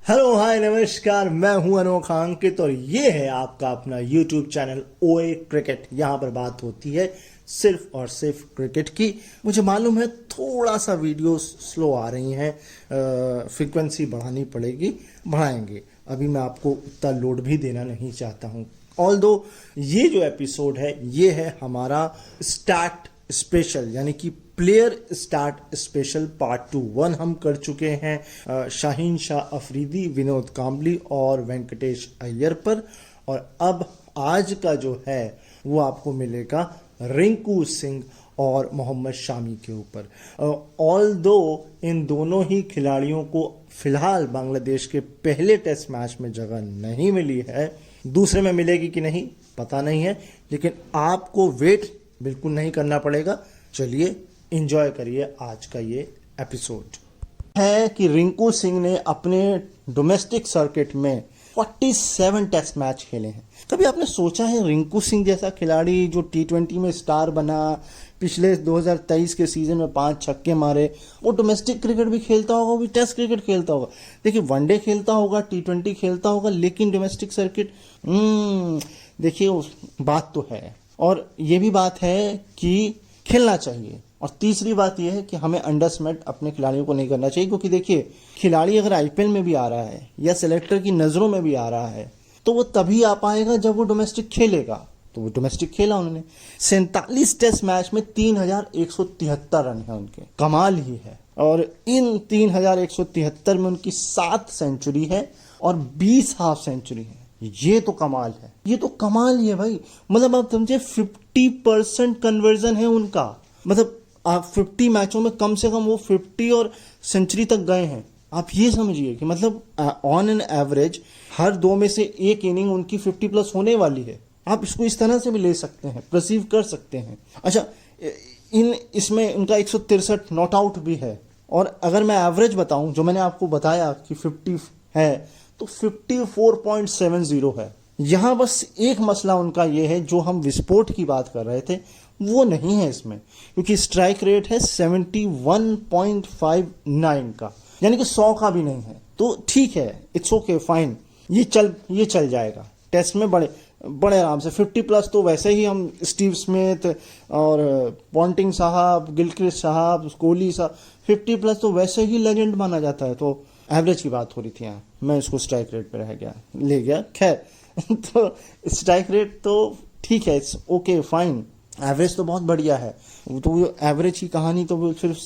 Hello hi नमस्कार, मैं हूं अनोखा अंकित और ये है आपका अपना यूट्यूब चैनल ओए क्रिकेट। यहाँ पर बात होती है सिर्फ और सिर्फ क्रिकेट की। मुझे मालूम है थोड़ा सा वीडियो स्लो आ रही हैं, फ्रीक्वेंसी बढ़ानी पड़ेगी, बढ़ाएंगे। अभी मैं आपको उतना लोड भी देना नहीं चाहता हूँ। ऑल्दो ये जो एपिसोड है ये है हमारा स्टार्ट स्पेशल, यानी कि प्लेयर स्टार्ट स्पेशल पार्ट 2 हम कर चुके हैं शाहीन शाह अफरीदी, विनोद कांबली और वेंकटेश अय्यर पर। और अब आज का जो है वो आपको मिलेगा रिंकू सिंह और मोहम्मद शामी के ऊपर। ऑल्दो इन दोनों ही खिलाड़ियों को फिलहाल बांग्लादेश के पहले टेस्ट मैच में जगह नहीं मिली है, दूसरे में मिलेगी कि नहीं पता नहीं है, लेकिन आपको वेट बिल्कुल नहीं करना पड़ेगा। चलिए एंजॉय करिए आज का ये एपिसोड। है कि रिंकू सिंह ने अपने डोमेस्टिक सर्किट में 47 टेस्ट मैच खेले हैं। कभी आपने सोचा है रिंकू सिंह जैसा खिलाड़ी जो T20 में स्टार बना, पिछले 2023 के सीजन में 5 छक्के मारे, वो डोमेस्टिक क्रिकेट भी खेलता होगा, वो भी टेस्ट क्रिकेट खेलता होगा। देखिए वनडे खेलता होगा, T20 खेलता होगा, लेकिन डोमेस्टिक सर्किट देखिए उस बात तो है। और ये भी बात है कि खेलना चाहिए। और तीसरी बात यह है कि हमें अंडरस्टिमेट अपने खिलाड़ियों को नहीं करना चाहिए, क्योंकि देखिए खिलाड़ी अगर आईपीएल में भी आ रहा है या सिलेक्टर की नज़रों में भी आ रहा है तो वो तभी आ पाएगा जब वो डोमेस्टिक खेलेगा। तो वो डोमेस्टिक खेला उन्होंने 47 टेस्ट मैच में 3173 रन है उनके, कमाल ही है। और इन 3173 में उनकी 7 सेंचुरी है और 20 हाफ सेंचुरी है। ये तो कमाल है, ये तो कमाल ही है भाई। मतलब आप समझे 50% कन्वर्जन है उनका। मतलब आप 50 मैचों में कम से कम वो 50 और सेंचुरी तक गए हैं। आप ये समझिए कि मतलब ऑन एन एवरेज हर 2 में से एक इनिंग उनकी 50 प्लस होने वाली है। आप इसको इस तरह से भी ले सकते हैं, परसीव कर सकते हैं। अच्छा, इसमें उनका 163 नॉट आउट भी है। और अगर मैं एवरेज बताऊं, जो मैंने आपको बताया कि 50 है, तो 54.70 है। यहां बस एक मसला उनका ये है, जो हम विस्फोट की बात कर रहे थे वो नहीं है इसमें, क्योंकि स्ट्राइक रेट है 71.59 का, यानी कि 100 का भी नहीं है। तो ठीक है, इट्स ओके, फाइन, ये चल जाएगा। टेस्ट में बड़े आराम से 50 प्लस तो वैसे ही हम स्टीव स्मिथ और पॉन्टिंग साहब, गिलक्रिस्ट साहब, कोहली साहब, 50 प्लस तो वैसे ही लेजेंड माना जाता है। तो एवरेज की बात हो रही थी यहाँ, मैं इसको स्ट्राइक रेट पे रह गया, ले गया। खैर तो स्ट्राइक रेट तो ठीक है, इट्स ओके फाइन, एवरेज तो बहुत बढ़िया है। तो एवरेज की कहानी तो सिर्फ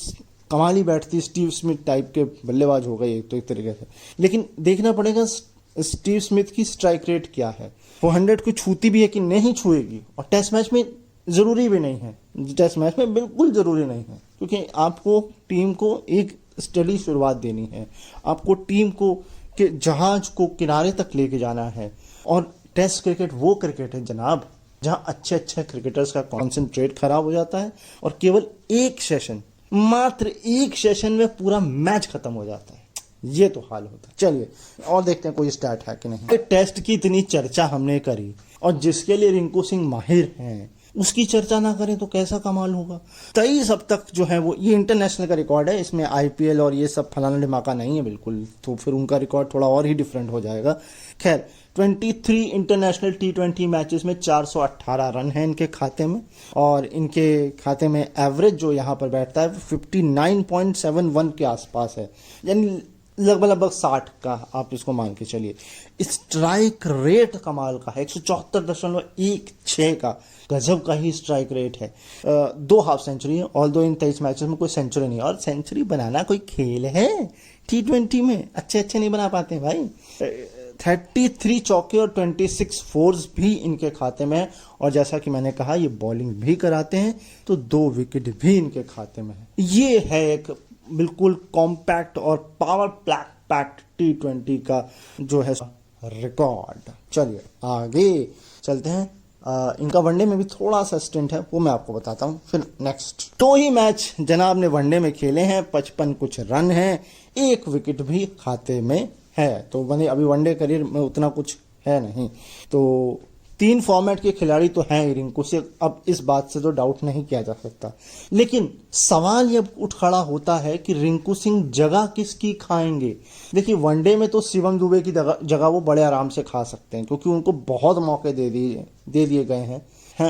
कमाल ही बैठती, स्टीव स्मिथ टाइप के बल्लेबाज हो गए तो एक तरीके से। लेकिन देखना पड़ेगा स्टीव स्मिथ की स्ट्राइक रेट क्या है, वो 100 को छूती भी है कि नहीं छुएगी। और टेस्ट मैच में जरूरी भी नहीं है, टेस्ट मैच में बिल्कुल जरूरी नहीं है, क्योंकि आपको टीम को एक स्टडी शुरुआत देनी है, आपको टीम को के जहाज को किनारे तक लेके जाना है। और टेस्ट क्रिकेट वो क्रिकेट है जनाब जहां अच्छे अच्छे क्रिकेटर्स का कॉन्सेंट्रेट खराब हो जाता है और केवल एक सेशन, मात्र एक सेशन में पूरा मैच खत्म हो जाता है। ये तो हाल होता है। चलिए और देखते हैं कोई स्टार्ट है कि नहीं। टेस्ट की इतनी चर्चा हमने करी और जिसके लिए रिंकू सिंह माहिर हैं उसकी चर्चा ना करें तो कैसा कमाल होगा। 23 अब तक जो है वो ये इंटरनेशनल का रिकॉर्ड है, इसमें आईपीएल और ये सब फलाना ढिमाका नहीं है बिल्कुल, तो फिर उनका रिकॉर्ड थोड़ा और ही डिफरेंट हो जाएगा। खैर 23 इंटरनेशनल T20 मैचेस में 418 रन हैं इनके खाते में, और इनके खाते में एवरेज जो यहाँ पर बैठता है 59.71 के आसपास है, यानी लगभग 60 का आप इसको मान के चलिए। स्ट्राइक रेट कमाल का है, 174.16 का, गजब का ही स्ट्राइक रेट है। 2 हाफ सेंचुरी है, ऑल्दो इन 23 मैचेस में कोई सेंचुरी नहीं है। और सेंचुरी बनाना कोई खेल है T20 में, अच्छे नहीं बना पाते हैं भाई। 33 चौके और 26 फोर्स भी इनके खाते में है। और जैसा कि मैंने कहा ये बॉलिंग भी कराते हैं, तो 2 विकेट भी इनके खाते में है। ये है एक बिल्कुल कॉम्पैक्ट और पावर पैक्ट T20 का जो है रिकॉर्ड। चलिए आगे चलते हैं। इनका वनडे में भी थोड़ा सा स्टिंट है, वो मैं आपको बताता हूँ फिर नेक्स्ट। 2 ही मैच जनाब ने वनडे में खेले हैं, 55 कुछ रन हैं, 1 विकेट भी खाते में है। तो मैंने अभी वनडे करियर में उतना कुछ है नहीं, तो 3 फॉर्मेट के खिलाड़ी तो हैं ही रिंकू सिंह, अब इस बात से तो डाउट नहीं किया जा सकता। लेकिन सवाल ये उठ खड़ा होता है कि रिंकू सिंह जगह किसकी खाएंगे। देखिए वनडे में तो शिवम दुबे की जगह वो बड़े आराम से खा सकते हैं, क्योंकि उनको बहुत मौके दे दिए गए हैं।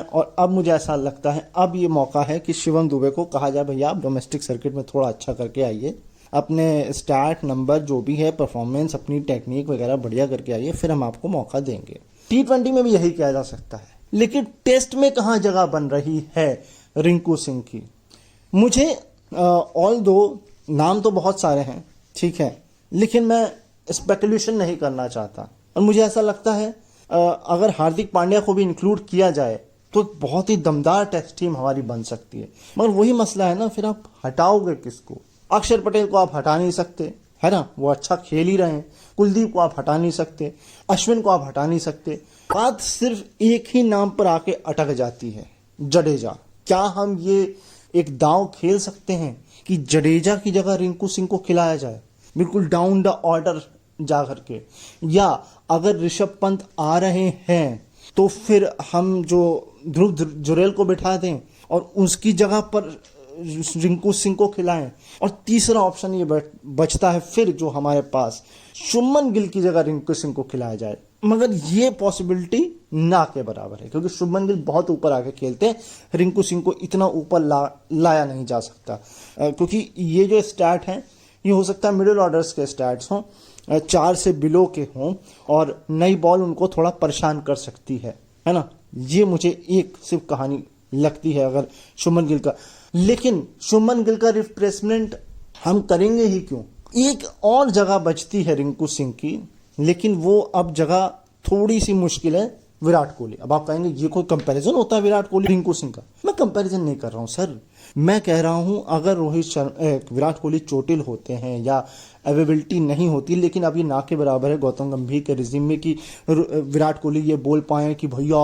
और अब मुझे ऐसा लगता है अब ये मौका है कि शिवम दुबे को कहा जाए भैया आप डोमेस्टिक सर्किट में थोड़ा अच्छा करके आइए, अपने स्टार्ट नंबर जो भी है परफॉर्मेंस अपनी टेक्निक वगैरह बढ़िया करके आइए, फिर हम आपको मौका देंगे। T20 में भी यही किया जा सकता है, लेकिन टेस्ट में कहाँ जगह बन रही है रिंकू सिंह की। मुझे ऑल दो नाम तो बहुत सारे हैं, ठीक है, लेकिन मैं स्पेकुलेशन नहीं करना चाहता। और मुझे ऐसा लगता है अगर हार्दिक पांड्या को भी इंक्लूड किया जाए तो बहुत ही दमदार टेस्ट टीम हमारी बन सकती है। मगर वही मसला है ना, फिर आप हटाओगे किसको? अक्षर पटेल को आप हटा नहीं सकते, है ना, वो अच्छा खेल ही रहे हैं। कुलदीप को आप हटा नहीं सकते, अश्विन को आप हटा नहीं सकते। बात सिर्फ एक ही नाम पर आके अटक जाती है, जडेजा। क्या हम ये एक दांव खेल सकते हैं कि जडेजा की जगह रिंकू सिंह को खिलाया जाए, बिल्कुल डाउन द ऑर्डर जा करके? या अगर ऋषभ पंत आ रहे हैं तो फिर हम जो ध्रुव जुरेल को बिठा दें और उसकी जगह पर रिंकू सिंह को खिलाएं? और तीसरा ऑप्शन ये बचता है फिर जो हमारे पास, शुभमन गिल की जगह रिंकू सिंह को खिलाया जाए। मगर ये पॉसिबिलिटी ना के बराबर है, क्योंकि शुभमन गिल बहुत ऊपर आके खेलते हैं, रिंकू सिंह को इतना ऊपर लाया नहीं जा सकता। क्योंकि ये जो स्टैट हैं ये हो सकता है मिडिल ऑर्डर्स के स्टैट्स हों, 4 से बिलो के हों, और नई बॉल उनको थोड़ा परेशान कर सकती है ना। ये मुझे एक सिर्फ कहानी लगती है अगर शुभमन गिल का। लेकिन शुभमन गिल का रिप्लेसमेंट हम करेंगे ही क्यों? एक और जगह बचती है रिंकू सिंह की, लेकिन वो अब जगह थोड़ी सी मुश्किल है, विराट कोहली। अब आप कहेंगे ये कोई कंपैरिजन होता है विराट कोहली रिंकू सिंह का? मैं कंपैरिजन नहीं कर रहा हूं सर, मैं कह रहा हूं अगर विराट कोहली चोटिल होते हैं या अवेबिलिटी नहीं होती, लेकिन अब ये ना के बराबर है गौतम गंभीर के रिजिम में कि विराट कोहली ये बोल पाए कि भैया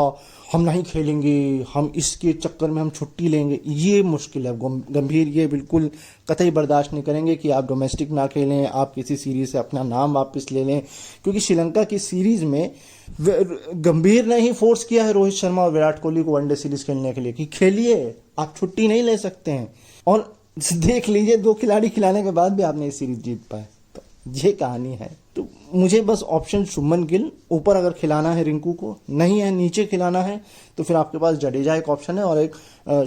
हम नहीं खेलेंगे, हम इसके चक्कर में हम छुट्टी लेंगे, ये मुश्किल है। गंभीर ये बिल्कुल कतई बर्दाश्त नहीं करेंगे कि आप डोमेस्टिक ना खेलें, आप किसी सीरीज से अपना नाम वापस ले लें। क्योंकि श्रीलंका की सीरीज में गंभीर ने ही फोर्स किया है रोहित शर्मा और विराट कोहली को वनडे सीरीज खेलने के लिए कि खेलिए, आप छुट्टी नहीं ले सकते हैं। और देख लीजिए 2 खिलाड़ी खिलाने के बाद भी आपने ये सीरीज जीत पाए, तो ये कहानी है। तो मुझे बस ऑप्शन शुभमन गिल, ऊपर अगर खिलाना है रिंकू को, नहीं है नीचे खिलाना है तो फिर आपके पास जडेजा एक ऑप्शन है, और एक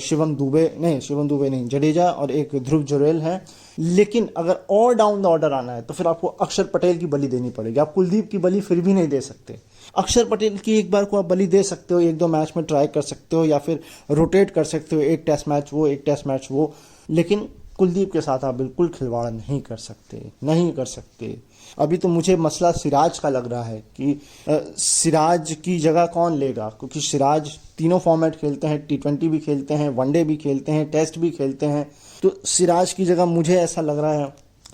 शिवम दुबे नहीं जडेजा और एक ध्रुव जुरेल है। लेकिन अगर और डाउन द ऑर्डर आना है तो फिर आपको अक्षर पटेल की बलि देनी पड़ेगी। आप कुलदीप की बलि फिर भी नहीं दे सकते। अक्षर पटेल की एक बार को आप बलि दे सकते हो, 1-2 मैच में ट्राई कर सकते हो, या फिर रोटेट कर सकते हो, एक टेस्ट मैच वो, एक टेस्ट मैच वो। लेकिन कुलदीप के साथ आप बिल्कुल खिलवाड़ नहीं कर सकते। अभी तो मुझे मसला सिराज का लग रहा है कि सिराज की जगह कौन लेगा, क्योंकि सिराज तीनों फॉर्मेट खेलते हैं, T20 भी खेलते हैं, वनडे भी खेलते हैं, टेस्ट भी खेलते हैं। तो सिराज की जगह मुझे ऐसा लग रहा है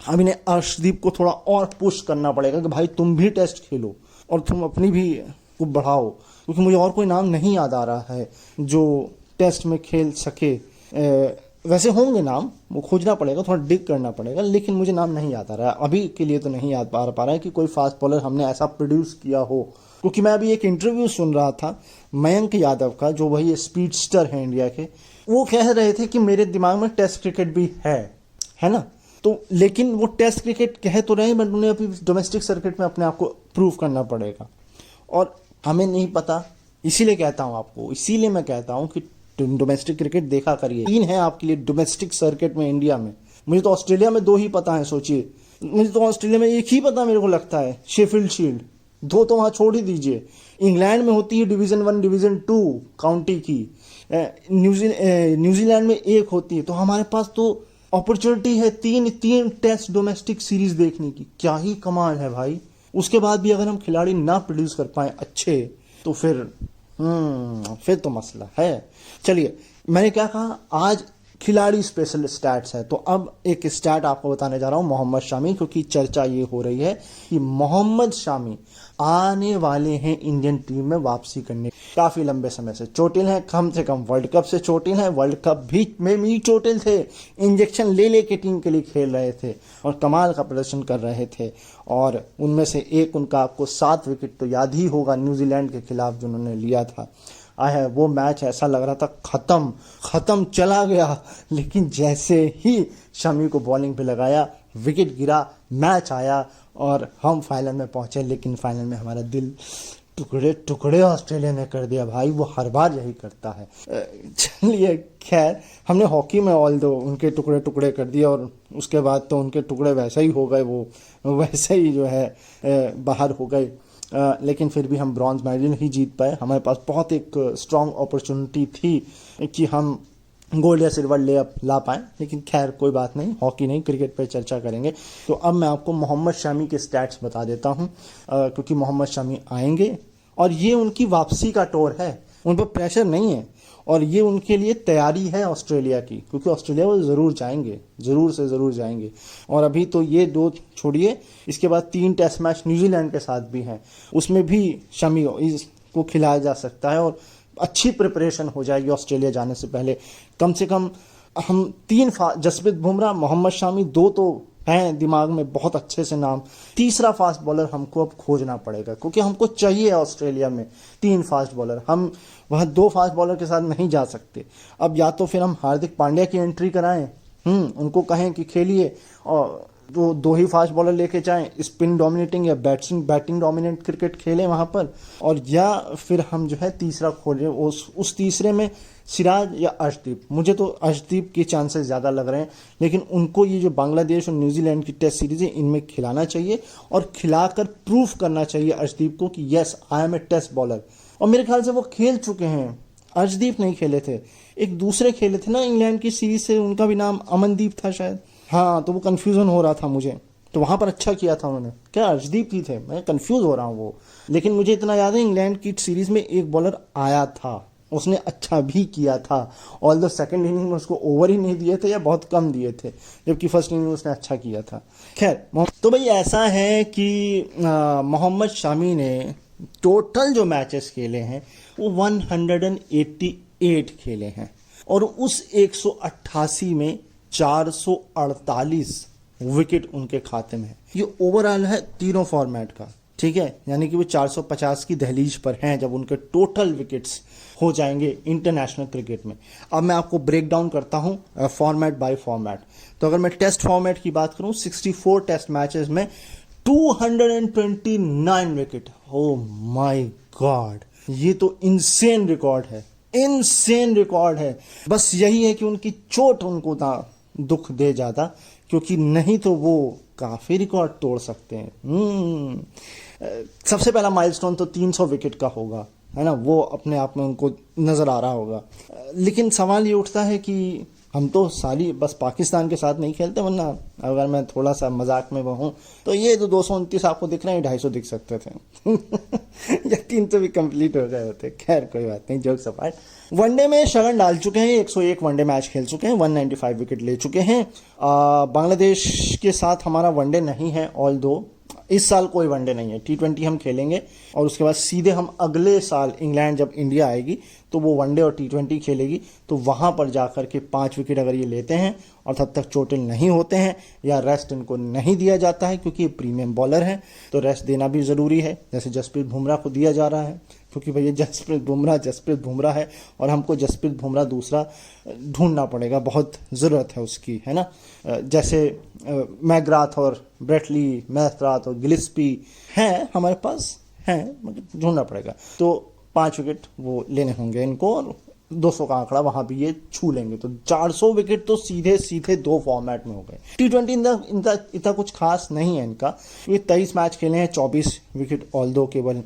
अब इन्हें अर्शदीप को थोड़ा और पुश करना पड़ेगा कि भाई तुम भी टेस्ट खेलो और तुम अपनी भी को बढ़ाओ, क्योंकि मुझे और कोई नाम नहीं याद आ रहा है जो टेस्ट में खेल सके। वैसे होंगे नाम, वो खोजना पड़ेगा, थोड़ा डिग करना पड़ेगा, लेकिन मुझे नाम नहीं याद आ रहा है अभी के लिए। तो नहीं याद पा रहा है कि कोई फास्ट बॉलर हमने ऐसा प्रोड्यूस किया हो। क्योंकि मैं अभी एक इंटरव्यू सुन रहा था मयंक यादव का, जो वही स्पीडस्टर है इंडिया के, वो कह रहे थे कि मेरे दिमाग में टेस्ट क्रिकेट भी है ना। तो लेकिन वो टेस्ट क्रिकेट कह तो रहे, बट उन्हें अभी डोमेस्टिक सर्किट में अपने आप को प्रूव करना पड़ेगा, और हमें नहीं पता। इसीलिए मैं कहता हूँ कि डोमेस्टिक क्रिकेट देखा करिए। 3 है आपके लिए डोमेस्टिक सर्किट में इंडिया में। मुझे तो ऑस्ट्रेलिया में 2 ही पता है, सोचिए। मुझे तो ऑस्ट्रेलिया में एक ही पता मेरे को लगता है, शेफील्ड शील्ड। 2 तो वहां छोड़ ही दीजिए। इंग्लैंड में होती है डिवीजन 1 डिवीजन 2 काउंटी की, न्यूजीलैंड में 1 होती है। तो हमारे पास तो अपॉर्चुनिटी है 3 टेस्ट डोमेस्टिक सीरीज देखने की। क्या ही कमाल है भाई। उसके बाद भी अगर हम खिलाड़ी ना प्रोड्यूस कर पाए अच्छे, तो फिर तो मसला है। चलिए, मैंने क्या कहा, आज खिलाड़ी स्पेशल स्टैट्स है। तो अब एक स्टैट आपको बताने जा रहा हूं मोहम्मद शामी, क्योंकि चर्चा ये हो रही है कि मोहम्मद शामी आने वाले हैं इंडियन टीम में वापसी करने। काफी लंबे समय से चोटिल हैं, कम से कम वर्ल्ड कप से चोटिल हैं, वर्ल्ड कप भी में भी चोटिल थे, इंजेक्शन ले लेके टीम के लिए खेल रहे थे और कमाल का प्रदर्शन कर रहे थे। और उनमें से एक उनका आपको 7 विकेट तो याद ही होगा न्यूजीलैंड के खिलाफ जो उन्होंने लिया था। है वो मैच ऐसा लग रहा था खत्म चला गया, लेकिन जैसे ही शमी को बॉलिंग पे लगाया विकेट गिरा, मैच आया और हम फाइनल में पहुंचे। लेकिन फाइनल में हमारा दिल टुकड़े टुकड़े ऑस्ट्रेलिया ने कर दिया भाई, वो हर बार यही करता है। चलिए खैर, हमने हॉकी में ऑल दो उनके टुकड़े टुकड़े कर दिए और उसके बाद तो उनके टुकड़े वैसे ही हो गए, वो वैसे ही जो है बाहर हो गए। लेकिन फिर भी हम ब्रॉन्ज मेडल ही जीत पाए। हमारे पास बहुत एक स्ट्रांग अपॉर्चुनिटी थी कि हम गोल्ड या सिल्वर ला पाए, लेकिन खैर कोई बात नहीं, हॉकी नहीं क्रिकेट पर चर्चा करेंगे। तो अब मैं आपको मोहम्मद शामी के स्टैट्स बता देता हूं, क्योंकि मोहम्मद शामी आएंगे और ये उनकी वापसी का टूर है, उन पर प्रेशर नहीं है और ये उनके लिए तैयारी है ऑस्ट्रेलिया की, क्योंकि ऑस्ट्रेलिया वो ज़रूर जाएंगे, ज़रूर से ज़रूर जाएंगे। और अभी तो ये 2 छोड़िए, इसके बाद 3 टेस्ट मैच न्यूजीलैंड के साथ भी हैं, उसमें भी शमी को खिलाया जा सकता है और अच्छी प्रिपरेशन हो जाएगी ऑस्ट्रेलिया जाने से पहले। कम से कम हम 3 जसप्रीत बुमराह, मोहम्मद शामी 2 तो हैं दिमाग में बहुत अच्छे से नाम, तीसरा फास्ट बॉलर हमको अब खोजना पड़ेगा, क्योंकि हमको चाहिए ऑस्ट्रेलिया में 3 फास्ट बॉलर। हम वहाँ 2 फास्ट बॉलर के साथ नहीं जा सकते। अब या तो फिर हम हार्दिक पांड्या की एंट्री कराएं, उनको कहें कि खेलिए और 2 ही फास्ट बॉलर लेके जाएं, स्पिन डोमिनेटिंग या बैटिंग डोमिनेट क्रिकेट खेलें वहां पर, और या फिर हम जो है तीसरा खोलें, उस तीसरे में सिराज या अर्शदीप। मुझे तो अर्शदीप के चांसेस ज़्यादा लग रहे हैं, लेकिन उनको ये जो बांग्लादेश और न्यूजीलैंड की टेस्ट सीरीज है इनमें खिलाना चाहिए और खिलाकर प्रूफ करना चाहिए अर्शदीप को कि yes I am a test bowler. और मेरे ख्याल से वो खेल चुके हैं, अर्शदीप नहीं खेले थे, एक दूसरे खेले थे ना इंग्लैंड की सीरीज से, उनका भी नाम अमनदीप था शायद, हाँ, तो वो कंफ्यूजन हो रहा था मुझे, तो वहां पर अच्छा किया था उन्होंने, क्या अर्शदीप ही थे, मैं कंफ्यूज हो रहा हूँ वो। लेकिन मुझे इतना याद है इंग्लैंड की सीरीज में एक बॉलर आया था, उसने अच्छा भी किया था, ऑल्दो सेकंड इनिंग में उसको ओवर ही नहीं दिए थे या बहुत कम दिए थे, जबकि फर्स्ट इनिंग में उसने अच्छा किया था। खैर, तो भाई ऐसा है कि मोहम्मद शामी ने टोटल जो मैचेस खेले हैं वो 188 खेले हैं और उस 188 में 448 विकेट उनके खाते में है। ये ओवरऑल है तीनों फॉर्मेट का, ठीक है, यानी कि वो 450 की दहलीज पर हैं जब उनके टोटल विकेट्स हो जाएंगे इंटरनेशनल क्रिकेट में। अब मैं आपको ब्रेक डाउन करता हूं फॉर्मेट बाय फॉर्मेट। तो अगर मैं टेस्ट फॉर्मेट की बात करूं, 64 टेस्ट मैचेस में 229 विकेट। ओह माय गॉड, ये तो इनसेन रिकॉर्ड है, इनसेन रिकॉर्ड है। बस यही है कि उनकी चोट उनको दुख दे ज्यादा, क्योंकि नहीं तो वो काफी रिकॉर्ड तोड़ सकते हैं। सबसे पहला माइलस्टोन तो 300 विकेट का होगा, है ना, वो अपने आप में उनको नजर आ रहा होगा। लेकिन सवाल ये उठता है कि हम तो सारी बस पाकिस्तान के साथ नहीं खेलते, वरना अगर मैं थोड़ा सा मजाक में हूं तो ये तो 229 आपको दिख रहे हैं, 250 दिख सकते थे या 300 भी कंप्लीट हो गए होते। खैर कोई बात नहीं, जोक्स अपार्ट। वनडे में शरण डाल चुके हैं, 101 वनडे मैच खेल चुके हैं, 195 विकेट ले चुके हैं। बांग्लादेश के साथ हमारा वनडे नहीं है, ऑल दो इस साल कोई वनडे नहीं है, T20 हम खेलेंगे और उसके बाद सीधे हम अगले साल इंग्लैंड जब इंडिया आएगी तो वो वनडे और T20 खेलेगी, तो वहां पर जाकर के 5 विकेट अगर ये लेते हैं और तब तक चोटिल नहीं होते हैं या रेस्ट इनको नहीं दिया जाता है, क्योंकि ये प्रीमियम बॉलर हैं तो रेस्ट देना भी ज़रूरी है, जैसे जसप्रीत बुमराह को दिया जा रहा है, क्योंकि भैया जसप्रीत बुमराह है और हमको जसप्रीत बुमराह दूसरा ढूंढना पड़ेगा, बहुत ज़रूरत है उसकी, है ना। जैसे मैकग्राथ और ब्रेटली मैथराथ और गिलिस्पी हैं हमारे पास, हैं, मतलब ढूंढना पड़ेगा। तो 5 विकेट वो लेने होंगे इनको और 200 का आंकड़ा वहां भी ये छू लेंगे, तो 400 विकेट तो सीधे 2 फॉर्मेट में हो गए। T20 इतना कुछ खास नहीं है इनका, ये 23 मैच खेले हैं, 24 विकेट ऑल दो केवल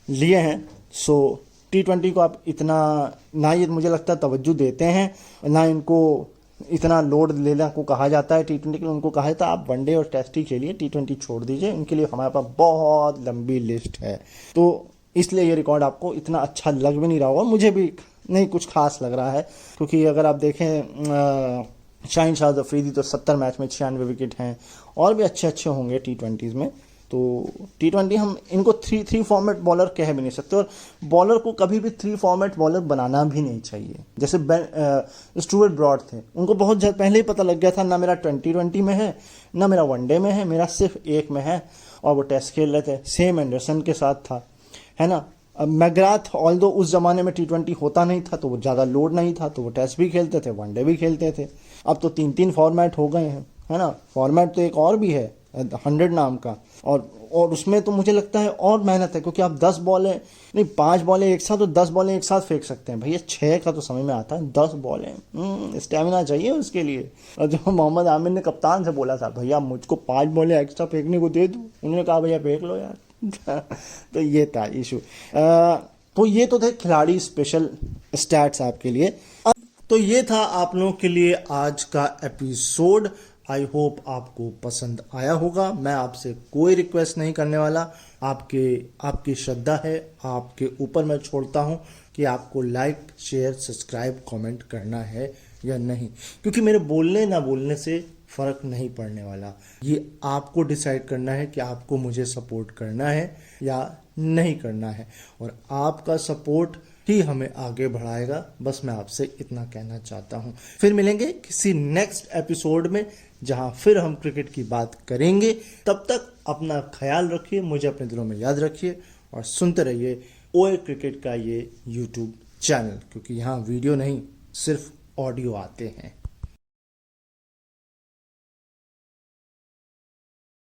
लिए हैं। सो T20 को आप इतना ना, ये मुझे लगता है तवज्जो देते हैं ना, इनको इतना लोड लेना को कहा जाता है T20 के लिए। उनको कहा जाता है आप वनडे और टेस्ट ही खेलिए, T20 छोड़ दीजिए, इनके लिए हमारे पास बहुत लंबी लिस्ट है। तो इसलिए ये रिकॉर्ड आपको इतना अच्छा लग भी नहीं रहा होगा, मुझे भी नहीं कुछ खास लग रहा है, क्योंकि अगर आप देखें शाहीन शाह अफरीदी तो 70 मैच में 96 विकेट हैं, और भी अच्छे अच्छे होंगे T20s में। तो T20 हम इनको थ्री फॉर्मेट बॉलर कह भी नहीं सकते, और बॉलर को कभी भी 3 फॉर्मेट बॉलर बनाना भी नहीं चाहिए। जैसे स्टुअर्ट ब्रॉड थे, उनको बहुत पहले ही पता लग गया था ना मेरा T20 में है ना मेरा वनडे में है, मेरा सिर्फ एक में है, और वो टेस्ट खेल रहे थे। सेम एंडरसन के साथ था, है ना। अब मैग्राथ ऑल्दो उस जमाने में T20 होता नहीं था तो वो ज़्यादा लोड नहीं था, तो वो टेस्ट भी खेलते थे, वनडे भी खेलते थे। अब तो 3 फॉर्मेट हो गए हैं, है ना। फॉर्मेट तो एक और भी है 100 नाम का, और उसमें तो मुझे लगता है और मेहनत है, क्योंकि आप 10 बॉलें नहीं 5 बॉलें एक साथ, तो 10 बॉलें एक साथ फेंक सकते हैं भैया। 6 का तो समझ में आता है, 10 बॉलें स्टेमिना चाहिए उसके लिए। और जो मोहम्मद आमिर ने कप्तान से बोला था, भैया मुझको 5 बॉलें एक्स्ट्रा फेंकने को दे दो, उन्होंने कहा भैया फेंक लो यार। तो ये था इशू। तो ये तो थे खिलाड़ी स्पेशल स्टैट्स आपके लिए। तो ये था आप लोगों के लिए आज का एपिसोड। आई होप आपको पसंद आया होगा। मैं आपसे कोई रिक्वेस्ट नहीं करने वाला, आपकी श्रद्धा है, आपके ऊपर मैं छोड़ता हूँ कि आपको लाइक शेयर सब्सक्राइब कमेंट करना है या नहीं, क्योंकि मेरे बोलने ना बोलने से फर्क नहीं पड़ने वाला। ये आपको डिसाइड करना है कि आपको मुझे सपोर्ट करना है या नहीं करना है, और आपका सपोर्ट ही हमें आगे बढ़ाएगा। बस मैं आपसे इतना कहना चाहता हूँ। फिर मिलेंगे किसी नेक्स्ट एपिसोड में, जहां फिर हम क्रिकेट की बात करेंगे। तब तक अपना ख्याल रखिए, मुझे अपने दिलों में याद रखिए, और सुनते रहिए ओए क्रिकेट का ये यूट्यूब चैनल, क्योंकि यहाँ वीडियो नहीं सिर्फ ऑडियो आते हैं।